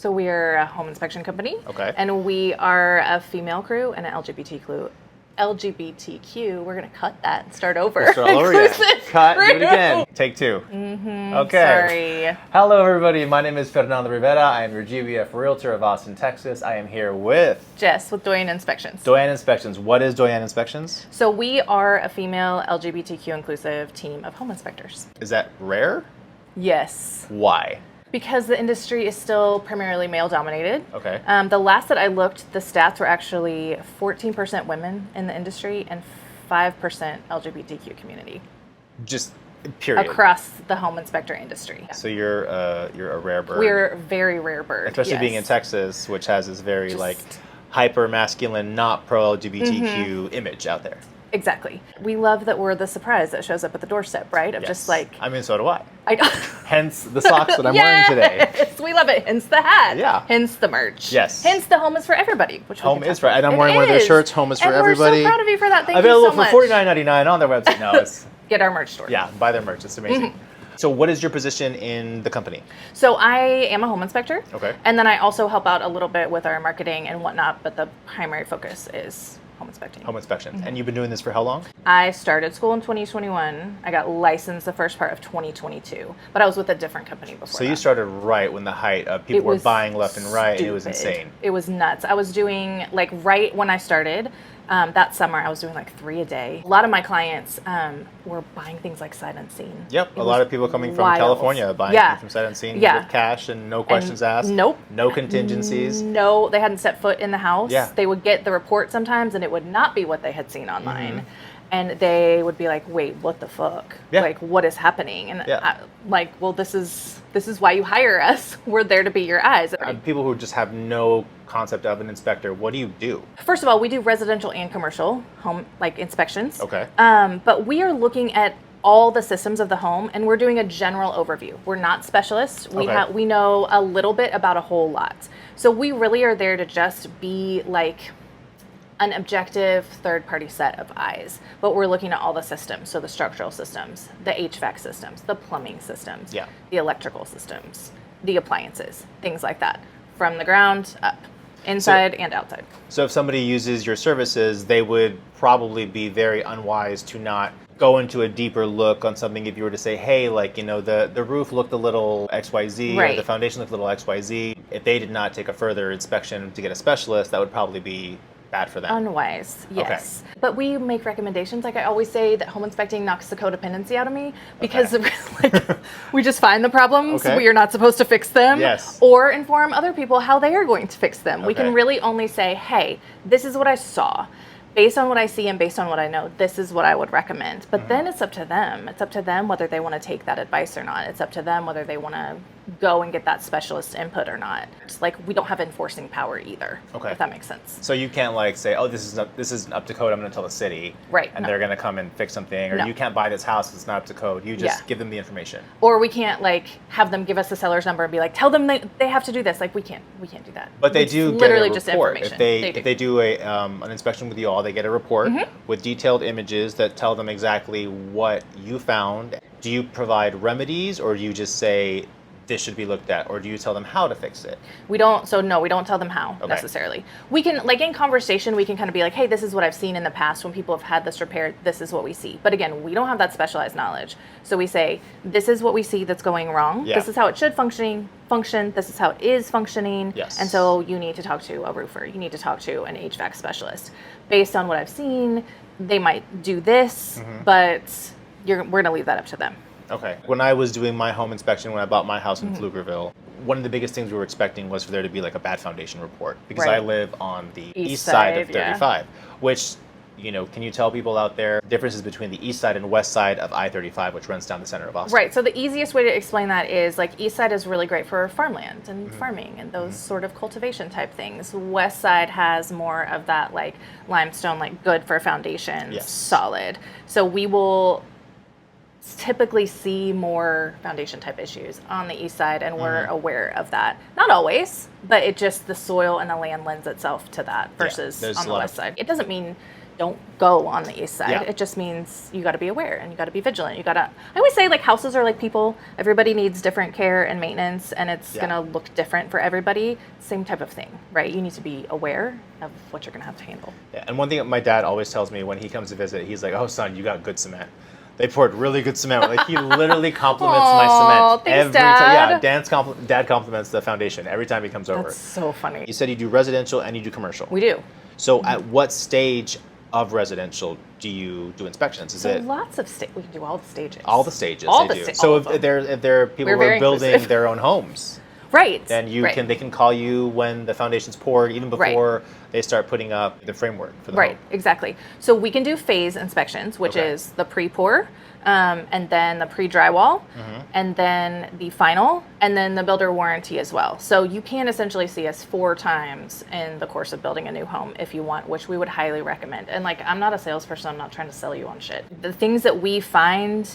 So we are a home inspection company. Okay. And we are a female crew and an LGBTQ. We're going to cut that and start over. We'll start all over again. Cut, do it crew. again. Take two. Okay. Sorry. Hello, everybody. My name is Fernando Rivera. I am your GVF Realtor of Austin, Texas. I am here with Jess with Doyenne Inspections. Doyenne Inspections. What is Doyenne Inspections? So we are a female LGBTQ inclusive team of home inspectors. Is that rare? Yes. Why? Because the industry is still primarily male dominated. Okay. The last that I looked, the stats were actually 14% women in the industry and 5% LGBTQ community. Just period. Across the home inspector industry. So you're a rare bird. We're a very rare bird. Especially being in Texas, which has this very hyper masculine, not pro LGBTQ image out there. Exactly. We love that we're the surprise that shows up at the doorstep, right? Of just like... I mean, so do I. I Hence the socks that I'm wearing today. We love it. Hence the hat. Yeah. Hence the merch. Yes. Hence the home is for everybody. Which home is for, and I'm wearing one of their shirts. Home is for everybody. We're so proud of you for that. Thank Available you so much. for $49.99 on their website. No, it's get our merch store. Yeah, buy their merch. It's amazing. So what is your position in the company? So I am a home inspector. Okay. And then I also help out a little bit with our marketing and whatnot, but the primary focus is home inspecting. Home inspections. And you've been doing this for how long? I started school in 2021. I got licensed the first part of 2022, but I was with a different company before So you started right when the height of people were buying left and right, and it was insane. It was nuts. I was doing, like, right when I started, that summer, I was doing like 3 a day. A lot of my clients were buying things like sight unseen. Yep, a lot of people coming from California buying things from sight unseen with cash and no questions asked. Nope. No contingencies. No, they hadn't set foot in the house. Yeah. They would get the report sometimes and it would not be what they had seen online. And they would be like, wait, what the fuck? Yeah. Like, what is happening? And well, this is why you hire us. We're there to be your eyes. People who just have no concept of an inspector, what do you do? First of all, we do residential and commercial home inspections. Okay. But we are looking at all the systems of the home and we're doing a general overview. We're not specialists. We know a little bit about a whole lot. So we really are there to just be like an objective third-party set of eyes, but we're looking at all the systems. So the structural systems, the HVAC systems, the plumbing systems, the electrical systems, the appliances, things like that, from the ground up, inside and outside. So if somebody uses your services, they would probably be very unwise to not go into a deeper look on something if you were to say, hey, like, you know, the roof looked a little XYZ, or the foundation looked a little XYZ. If they did not take a further inspection to get a specialist, that would probably be bad for them. Unwise, yes. Okay. But we make recommendations. Like I always say that home inspecting knocks the codependency out of me because we just find the problems. We are not supposed to fix them or inform other people how they are going to fix them. We can really only say, hey, this is what I saw. Based on what I see and based on what I know, this is what I would recommend. But then it's up to them. It's up to them whether they want to take that advice or not. It's up to them whether they want to go and get that specialist input or not. It's like we don't have enforcing power either, if that makes sense. So you can't like say, oh, this isn't up to code, I'm going to tell the city. And they're going to come and fix something. Or you can't buy this house, it's not up to code. You just give them the information. Or we can't like have them give us the seller's number and be like, tell them they have to do this. Like we can't do that. But they do literally get a just report. information. If they do an inspection with you all, they get a report with detailed images that tell them exactly what you found. Do you provide remedies or do you just say this should be looked at, or do you tell them how to fix it? We don't tell them how necessarily. We can, like in conversation, we can kind of be like, hey, this is what I've seen in the past when people have had this repaired, this is what we see. But again, we don't have that specialized knowledge. So we say, this is what we see that's going wrong. This is how it should function. This is how it is functioning. And so you need to talk to a roofer. You need to talk to an HVAC specialist. Based on what I've seen, they might do this, but we're going to leave that up to them. Okay. When I was doing my home inspection, when I bought my house in Pflugerville, one of the biggest things we were expecting was for there to be like a bad foundation report because I live on the east side of 35, which, you know, can you tell people out there differences between the east side and west side of I-35, which runs down the center of Austin? Right. So the easiest way to explain that is like east side is really great for farmland and farming and those sort of cultivation type things. West side has more of that like limestone, like good for foundations, solid. So we will typically see more foundation type issues on the east side and we're aware of that. Not always, but it just the soil and the land lends itself to that versus on the west side. It doesn't mean don't go on the east side. Yeah. It just means you got to be aware and you got to be vigilant. I always say, like, houses are like people. Everybody needs different care and maintenance, and it's going to look different for everybody. Same type of thing, right? You need to be aware of what you're going to have to handle. Yeah, and one thing that my dad always tells me when he comes to visit, he's like, "Oh, son, you got good cement. They poured really good cement." Like, he literally compliments my cement every time. Yeah, Dad compliments the foundation every time he comes over. That's so funny. You said you do residential and you do commercial. We do. So at what stage of residential do you do inspections? Is it lots of we can do all the stages. All the stages. So if there are people who are building their own homes, right? Then they can call you when the foundation's poured, even before they start putting up the framework for the home. Right, exactly. So we can do phase inspections, which is the pre-pour, and then the pre-drywall, and then the final, and then the builder warranty as well. So you can essentially see us 4 times in the course of building a new home if you want, which we would highly recommend. And like, I'm not a salesperson, I'm not trying to sell you on shit. The things that we find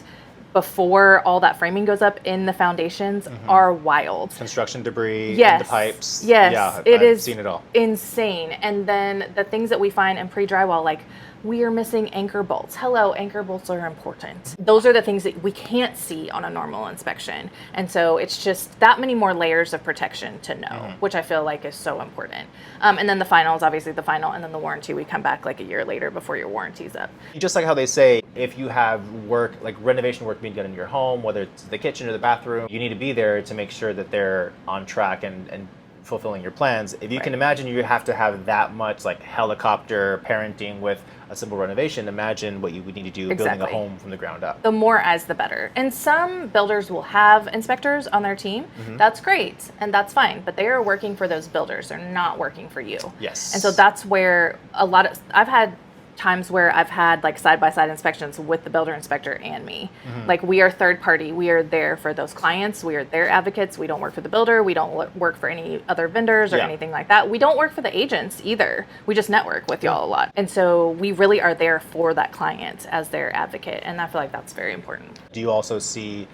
before all that framing goes up in the foundations are wild. Construction debris in the pipes. Yes, yeah, I've seen it all. Insane. And then the things that we find in pre-drywall, like, we are missing anchor bolts. Hello, anchor bolts are important. Those are the things that we can't see on a normal inspection. And so it's just that many more layers of protection to know, which I feel like is so important. And then the final is obviously the final, and then the warranty, we come back like a year later before your warranty's up. Just like how they say, if you have work, like renovation work being done in your home, whether it's the kitchen or the bathroom, you need to be there to make sure that they're on track and fulfilling your plans. If you can imagine you have to have that much like helicopter parenting with a simple renovation, imagine what you would need to do building a home from the ground up. The more eyes, the better. And some builders will have inspectors on their team. That's great, and that's fine, but they are working for those builders. They're not working for you. Yes. And so that's where I've had times where I've had like side-by-side inspections with the builder inspector and me. Like, we are third party. We are there for those clients. We are their advocates. We don't work for the builder. We don't work for any other vendors or anything like that. We don't work for the agents either. We just network with y'all a lot. And so we really are there for that client as their advocate. And I feel like that's very important. Do you also see,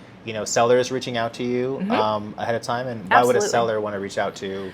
sellers reaching out to you ahead of time? And why would a seller want to reach out to?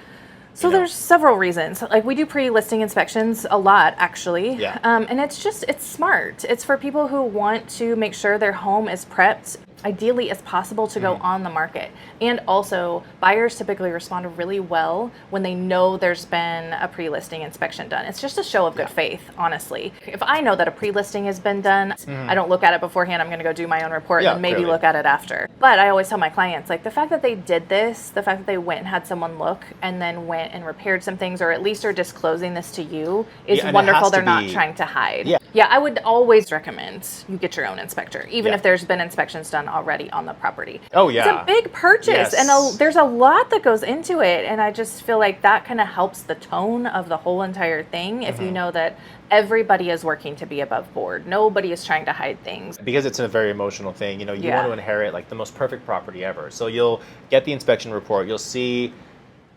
So there's several reasons. Like, we do pre-listing inspections a lot, actually. Yeah. And it's smart. It's for people who want to make sure their home is prepped ideally as possible to go on the market. And also, buyers typically respond really well when they know there's been a pre-listing inspection done. It's just a show of good faith, honestly. If I know that a pre-listing has been done, I don't look at it beforehand. I'm going to go do my own report and maybe look at it after. But I always tell my clients, like, the fact that they did this, the fact that they went and had someone look and then went and repaired some things, or at least are disclosing this to you, is wonderful. They're not trying to hide. Yeah, I would always recommend you get your own inspector, even if there's been inspections done already on the property. Oh, yeah. It's a big purchase, and there's a lot that goes into it, and I just feel like that kind of helps the tone of the whole entire thing if you know that everybody is working to be above board. Nobody is trying to hide things. Because it's a very emotional thing. You want to inherit like the most perfect property ever. So you'll get the inspection report, you'll see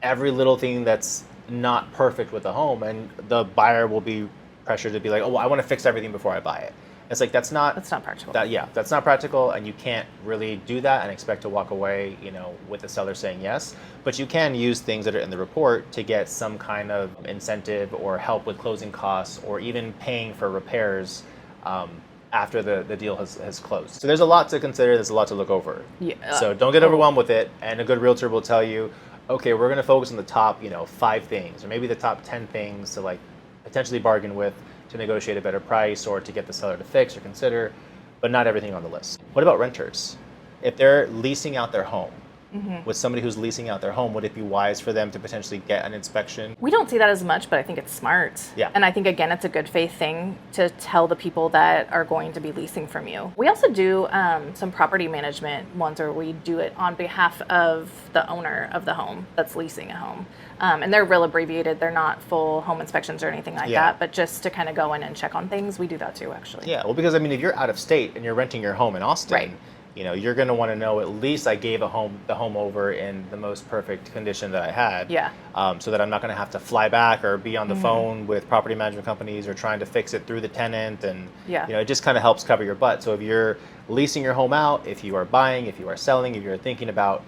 every little thing that's not perfect with the home, and the buyer will be pressured to be like, oh, well, I want to fix everything before I buy it. It's like, that's not practical. That's not practical, and you can't really do that and expect to walk away, with the seller saying yes. But you can use things that are in the report to get some kind of incentive or help with closing costs, or even paying for repairs after the deal has closed. So there's a lot to consider. There's a lot to look over. Yeah. So don't get overwhelmed with it. And a good realtor will tell you, okay, we're going to focus on the top, 5 things, or maybe the top 10 things to like potentially bargain with, to negotiate a better price, or to get the seller to fix or consider, but not everything on the list. What about renters? If they're leasing out their home, with somebody who's leasing out their home, would it be wise for them to potentially get an inspection? We don't see that as much, but I think it's smart. Yeah. And I think, again, it's a good faith thing to tell the people that are going to be leasing from you. We also do some property management ones where we do it on behalf of the owner of the home that's leasing a home. And they're real abbreviated. They're not full home inspections or anything like that, but just to kind of go in and check on things, we do that too, actually. Yeah, well, because, if you're out of state and you're renting your home in Austin, you're going to want to know, at least I gave the home over in the most perfect condition that I had. Yeah. So that I'm not going to have to fly back or be on the phone with property management companies or trying to fix it through the tenant. And, it just kind of helps cover your butt. So if you're leasing your home out, if you are buying, if you are selling, if you're thinking about,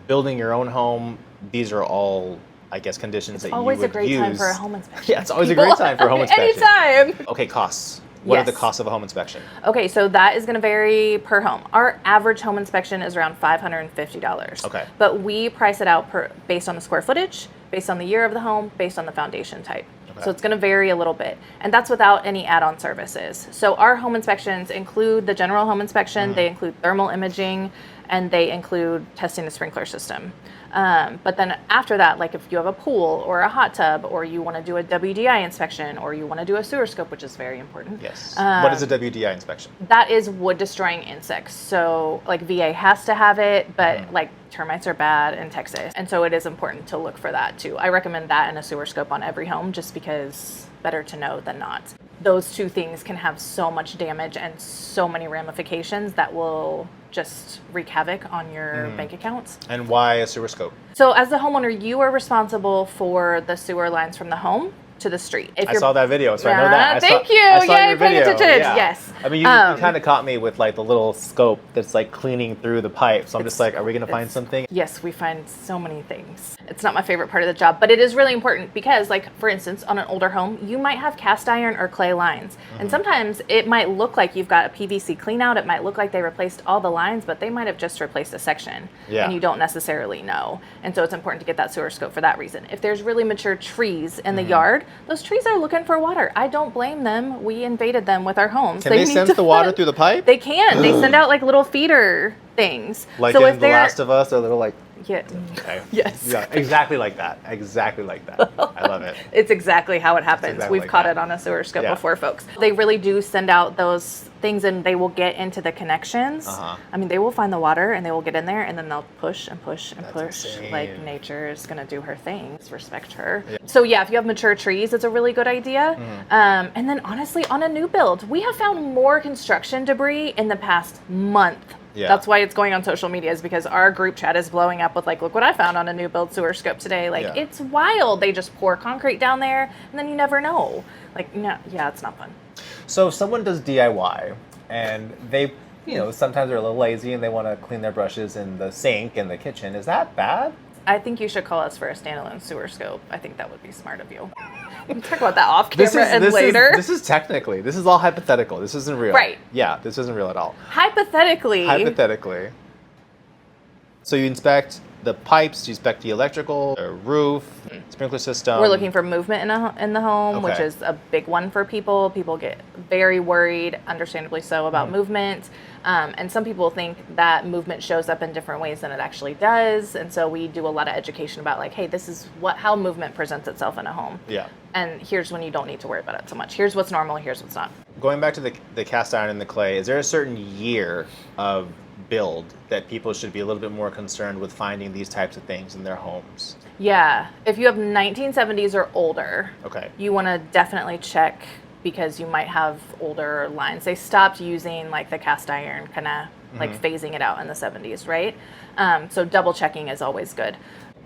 building your own home, these are all I guess, conditions that you would Always a great use. time for a home inspection. Yeah, it's always a great time for a home inspection. Anytime. Okay, costs. What are the costs of a home inspection? Okay, so that is going to vary per home. Our average home inspection is around $550. Okay. But we price it out based on the square footage, based on the year of the home, based on the foundation type. So it's going to vary a little bit. And that's without any add-on services. So our home inspections include the general home inspection, they include thermal imaging, and they include testing the sprinkler system. But then after that, like if you have a pool or a hot tub, or you want to do a WDI inspection, or you want to do a sewer scope, which is very important. Yes. What is a WDI inspection? That is wood destroying insects. So like VA has to have it, but like termites are bad in Texas. And so it is important to look for that too. I recommend that and a sewer scope on every home, just because better to know than not. Those two things can have so much damage and so many ramifications that will just wreak havoc on your bank accounts. And why a sewer scope? So as the homeowner, you are responsible for the sewer lines from the home to the street. I saw that video, so I know that. Thank you. I saw Yay, your paying video. attention. Yeah. Yes. I mean, you kind of caught me with like the little scope that's like cleaning through the pipe. So I'm just like, are we going to find something? Yes, we find so many things. It's not my favorite part of the job, but it is really important because, like, for instance, on an older home, you might have cast iron or clay lines. And sometimes it might look like you've got a PVC clean out. It might look like they replaced all the lines, but they might have just replaced a section. Yeah. And you don't necessarily know. And so it's important to get that sewer scope for that reason. If there's really mature trees in the yard, those trees are looking for water. I don't blame them. We invaded them with our homes. Can they sense the water through the pipe? They can. They send out like little feeder things. Like so in The Last of Us, a little like... Yeah. Okay. Yes. Yeah, exactly like that. Exactly like that. I love it. It's exactly how it happens. Exactly We've like caught that. it on a sewer scope before, folks. They really do send out those things, and they will get into the connections. I mean, they will find the water, and they will get in there, and then they'll push and push and push. Insane. Like nature is going to do her thing. Just respect her. Yeah. So yeah, if you have mature trees, it's a really good idea. And then honestly, on a new build, we have found more construction debris in the past month. Yeah. That's why it's going on social media, is because our group chat is blowing up with like, look what I found on a new build sewer scope today. Like, it's wild. They just pour concrete down there, and then you never know. Like, no, yeah, it's not fun. So if someone does DIY and they, you know, sometimes they're a little lazy and they want to clean their brushes in the sink in the kitchen, is that bad? I think you should call us for a standalone sewer scope. I think that would be smart of you. We can talk about that off camera later. This is all hypothetical. This isn't real. Right. Yeah, this isn't real at all. Hypothetically. So you inspect the pipes, you inspect the electrical, the roof, sprinkler system. We're looking for movement in the home, which is a big one for people. People get very worried, understandably so, about movement. And some people think that movement shows up in different ways than it actually does. And so we do a lot of education about like, hey, this is how movement presents itself in a home. Yeah. And here's when you don't need to worry about it so much. Here's what's normal, here's what's not. Going back to the cast iron and the clay, is there a certain year of build that people should be a little bit more concerned with finding these types of things in their homes? Yeah. If you have 1970s or older, you want to definitely check, because you might have older lines. They stopped using like the cast iron, kind of like phasing it out in the 70s, right? So double checking is always good.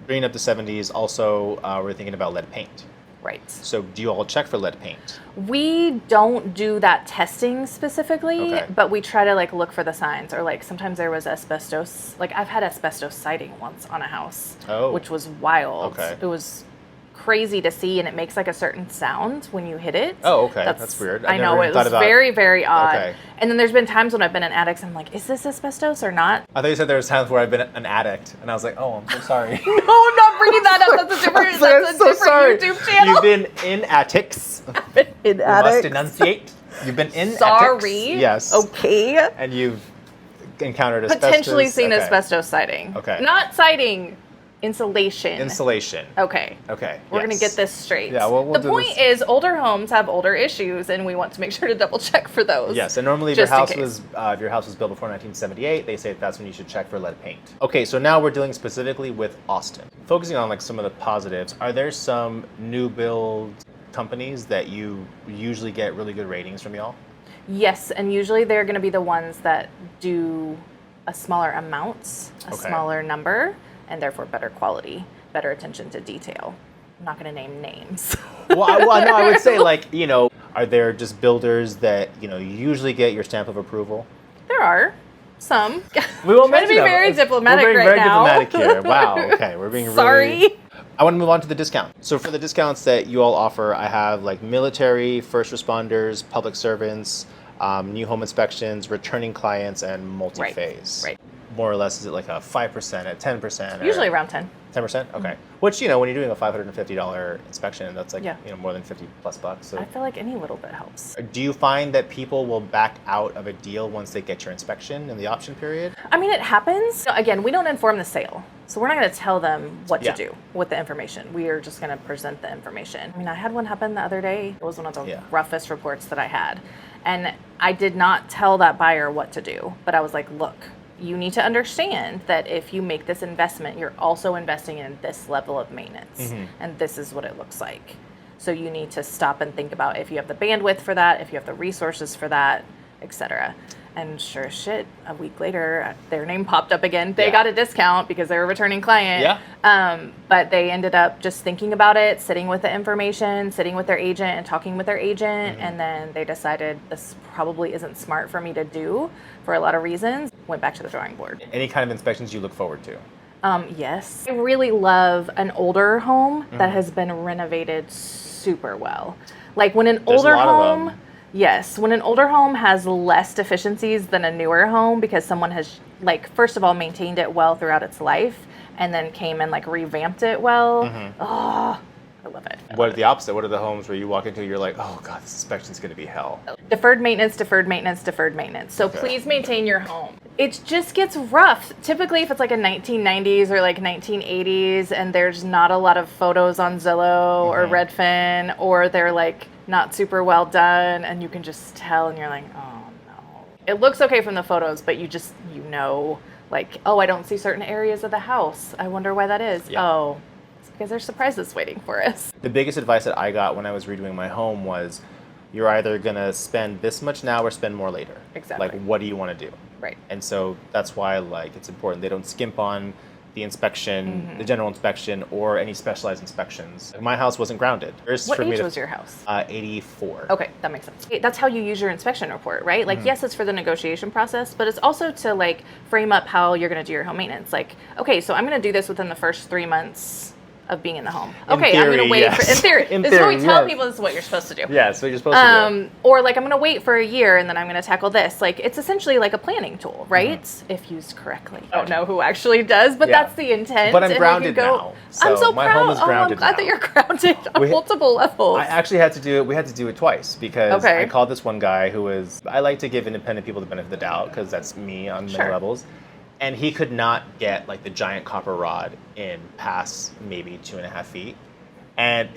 Bringing up the 70s, also we're thinking about lead paint. Right. So do you all check for lead paint? We don't do that testing specifically, but we try to like look for the signs, or like sometimes there was asbestos. Like I've had asbestos siding once on a house, which was wild. It was crazy to see, and it makes like a certain sound when you hit it. That's weird. I know, it was very, very odd. And then there's been times when I've been in attics and I'm like, is this asbestos or not? I thought you said there was times where I've been an addict, and I was like, oh, I'm so sorry. No, I'm not bringing that up. That's a different, YouTube channel. You've been in attics. I've been in attics. You must enunciate. You've been in attics. Yes. Okay. And you've encountered asbestos. Potentially seen asbestos siding. Not siding. Insulation. Okay. We're going to get this straight. Yeah, we'll the point is, older homes have older issues, and we want to make sure to double check for those. Yes, and normally if your house was built before 1978, they say that's when you should check for lead paint. Okay, so now we're dealing specifically with Austin. Focusing on like some of the positives, are there some new build companies that you usually get really good ratings from y'all? Yes, and usually they're going to be the ones that do a smaller amount, a smaller number, and therefore better quality, better attention to detail. I'm not going to name names. well, no, I would say, like, you know, are there just builders that, you know, usually get your stamp of approval? There are some. We won't mention them. We're trying to be very diplomatic right now. We're being very diplomatic here. Wow, okay, we're being Sorry. really... I want to move on to the discount. So for the discounts that you all offer, I have like military, first responders, public servants, new home inspections, returning clients, and multi-phase. Right. More or less, is it like a 5%, a 10%? Usually around 10. 10%? Okay. Which, when you're doing a $550 inspection, that's like, more than $50+. So I feel like any little bit helps. do you find that people will back out of a deal once they get your inspection in the option period? I mean, it happens. Again, we don't inform the sale. So we're not going to tell them what to do with the information. We are just going to present the information. I mean, I had one happen the other day. It was one of the roughest reports that I had. And I did not tell that buyer what to do. But I was like, look, you need to understand that if you make this investment, you're also investing in this level of maintenance. And this is what it looks like. So you need to stop and think about if you have the bandwidth for that, if you have the resources for that, etc. And sure as shit, a week later, their name popped up again. They got a discount because they're a returning client. But they ended up just thinking about it, sitting with the information, sitting with their agent and talking with their agent. And then they decided this probably isn't smart for me to do for a lot of reasons. Went back to the drawing board. Any kind of inspections you look forward to? Yes. I really love an older home that has been renovated super well. Like when an older home... Yes, when an older home has less deficiencies than a newer home because someone has, like, first of all, maintained it well throughout its life and then came and, like, revamped it well. Oh, I love it. What are the opposite? What are the homes where you walk into, you're like, oh, God, this inspection's going to be hell? Deferred maintenance, deferred maintenance, deferred maintenance. So please maintain your home. It just gets rough. Typically, if it's like a 1990s or like 1980s and there's not a lot of photos on Zillow or Redfin, or they're like not super well done and you can just tell and you're like, oh no. It looks okay from the photos, but you like, oh, I don't see certain areas of the house. I wonder why that is. Oh, it's because there's surprises waiting for us. The biggest advice that I got when I was redoing my home was, you're either going to spend this much now or spend more later. Exactly. Like, what do you want to do? Right. And so that's why, like, it's important they don't skimp on the inspection, the general inspection, or any specialized inspections. My house wasn't grounded. What age was your house? 84. Okay, that makes sense. That's how you use your inspection report, right? Like, yes, it's for the negotiation process, but it's also to, like, frame up how you're going to do your home maintenance. Like, okay, so I'm going to do this within the first 3 months of being in the home. Okay, theory, I'm going to wait for, in theory. This is what we tell people, this is what you're supposed to do. Yeah, so you're supposed to do. Or like, I'm going to wait for a year and then I'm going to tackle this. Like, it's essentially like a planning tool, right? If used correctly. I don't know who actually does, but that's the intent. But I'm grounded now. So I'm so my proud. home is grounded I'm glad that you're grounded on multiple levels. I actually had to do it. We had to do it twice because I called this one guy who was, I like to give independent people the benefit of the doubt because that's me on many levels. And he could not get like the giant copper rod in past maybe 2.5 feet. And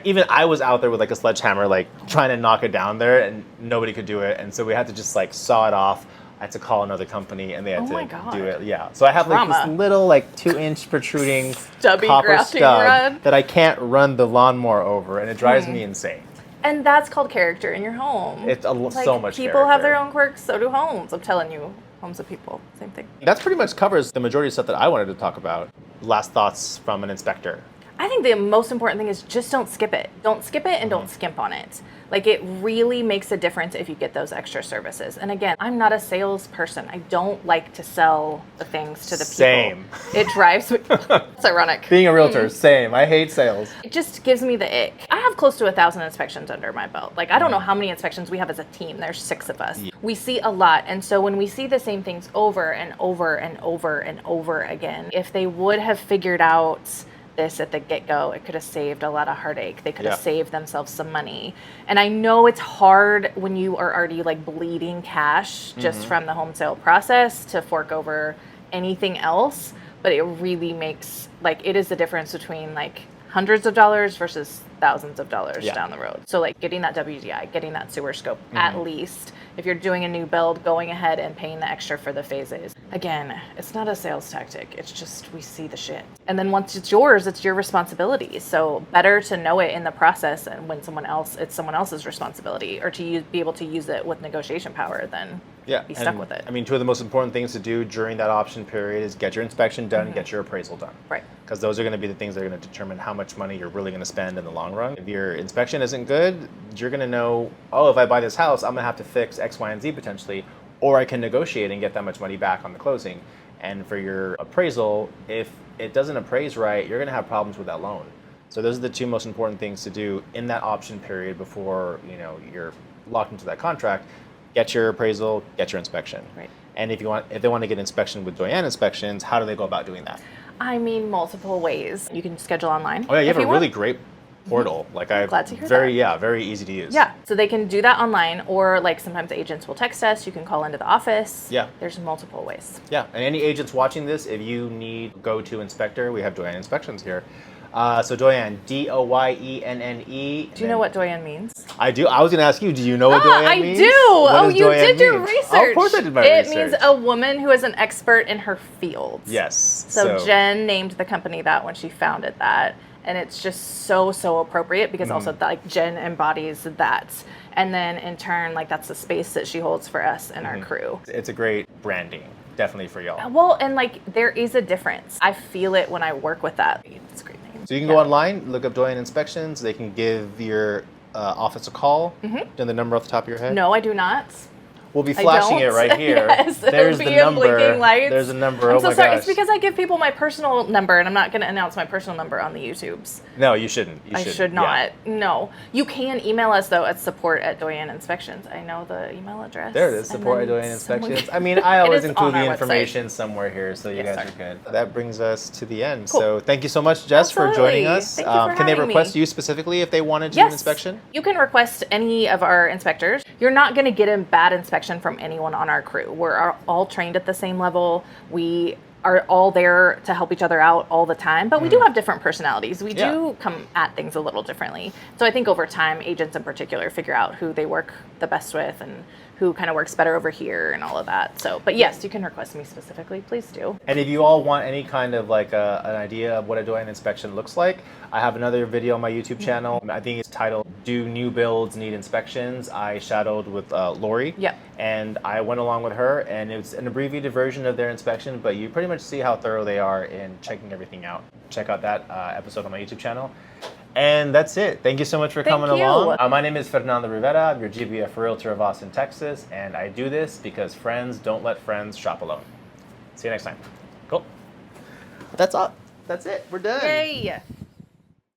even I was out there with like a sledgehammer, like trying to knock it down there, and nobody could do it. And so we had to just like saw it off. I had to call another company, and they had to do it. Yeah. So I have like this little like 2-inch protruding stubby copper stub rod that I can't run the lawnmower over, and it drives me insane. And that's called character in your home. It's so much people character. have their own quirks, so do homes. I'm telling you. Homes of people, same thing. That pretty much covers the majority of stuff that I wanted to talk about. Last thoughts from an inspector. I think the most important thing is just don't skip it. Don't skip it and don't skimp on it. Like, it really makes a difference if you get those extra services. And again, I'm not a salesperson. I don't like to sell the things to the people. Same. It drives me. It's ironic. Being a realtor, same. I hate sales. It just gives me the ick. I have close to 1,000 inspections under my belt. Like, I don't know how many inspections we have as a team. There's 6 of us. Yeah. We see a lot. And so when we see the same things over and over and over and over again, if they would have figured out this at the get-go, it could have saved a lot of heartache. They could have saved themselves some money. And I know it's hard when you are already like bleeding cash just from the home sale process to fork over anything else, but it really makes, like, it is the difference between like hundreds of dollars versus thousands of dollars down the road. So like getting that WDI, getting that sewer scope, at least if you're doing a new build, going ahead and paying the extra for the phases. Again, it's not a sales tactic. It's just, we see the shit. And then once it's yours, it's your responsibility. So better to know it in the process, and when it's someone else's responsibility, or to be able to use it with negotiation power than be stuck with it. I mean, 2 of the most important things to do during that option period is get your inspection done and get your appraisal done. Right. Because those are going to be the things that are going to determine how much money you're really going to spend in the long run. If your inspection isn't good, you're going to know, oh, if I buy this house, I'm going to have to fix X, Y, and Z potentially, or I can negotiate and get that much money back on the closing. And for your appraisal, if it doesn't appraise right, you're going to have problems with that loan. So those are the two most important things to do in that option period before, you know, you're locked into that contract. Get your appraisal, get your inspection. Right. And if they want to get inspection with Doyenne Inspections, how do they go about doing that? I mean, multiple ways. You can schedule online. Oh yeah, you have a really great portal. Like I'm glad to hear very that. very easy to use. Yeah, so they can do that online, or like sometimes agents will text us. You can call into the office. Yeah, there's multiple ways. Yeah, and any agents watching this, if you need go-to inspector, we have Doyenne Inspections here. So Doyenne, Doyenne. Do you know what Doyenne means? I do. I was going to ask you, do you know what Doyenne means? I do. What you Doyenne did your mean? research. Oh, of course I did my research. It means a woman who is an expert in her field. Yes. So Jen named the company that when she founded that. And it's just so appropriate because also like Jen embodies that. And then in turn, like that's the space that she holds for us and our crew. It's a great branding, definitely for y'all. Well, and like there is a difference. I feel it when I work with that. It's a great name. So you can go online, look up Doyenne Inspections. They can give your office a call. Do you know the number off the top of your head? No, I do not. We'll be flashing it right here. Yes, there's the number. Blinking lights. There's a number. I'm so sorry. Gosh. It's because I give people my personal number, and I'm not going to announce my personal number on the YouTubes. No, you shouldn't. I should not. Yeah. No. You can email us, though, at support@Doyenne Inspections. I know the email address. There it is, support@Doyenne Inspections. I mean, I always include the information somewhere here, so you guys are good. That brings us to the end. Cool. So thank you so much, Jess, for joining us. Thank you for can they request me. you specifically if they wanted to do an inspection? You can request any of our inspectors. You're not going to get a bad inspection from anyone on our crew. We're all trained at the same level. We are all there to help each other out all the time, but we do have different personalities. We do come at things a little differently. So I think over time, agents in particular figure out who they work the best with and who kind of works better over here and all of that. So, but yes, you can request me specifically, please do. And if you all want any kind of like an idea of what a Doyenne inspection looks like, I have another video on my YouTube channel. I think it's titled, Do New Builds Need Inspections? I shadowed with Lori. Yep. And I went along with her, and it's an abbreviated version of their inspection, but you pretty much see how thorough they are in checking everything out. Check out that episode on my YouTube channel. And that's it. Thank you so much for coming along. My name is Fernando Rivera. I'm your GBF Realtor of Austin, Texas. And I do this because friends don't let friends shop alone. See you next time. Cool. That's all. That's it. We're done. Yay.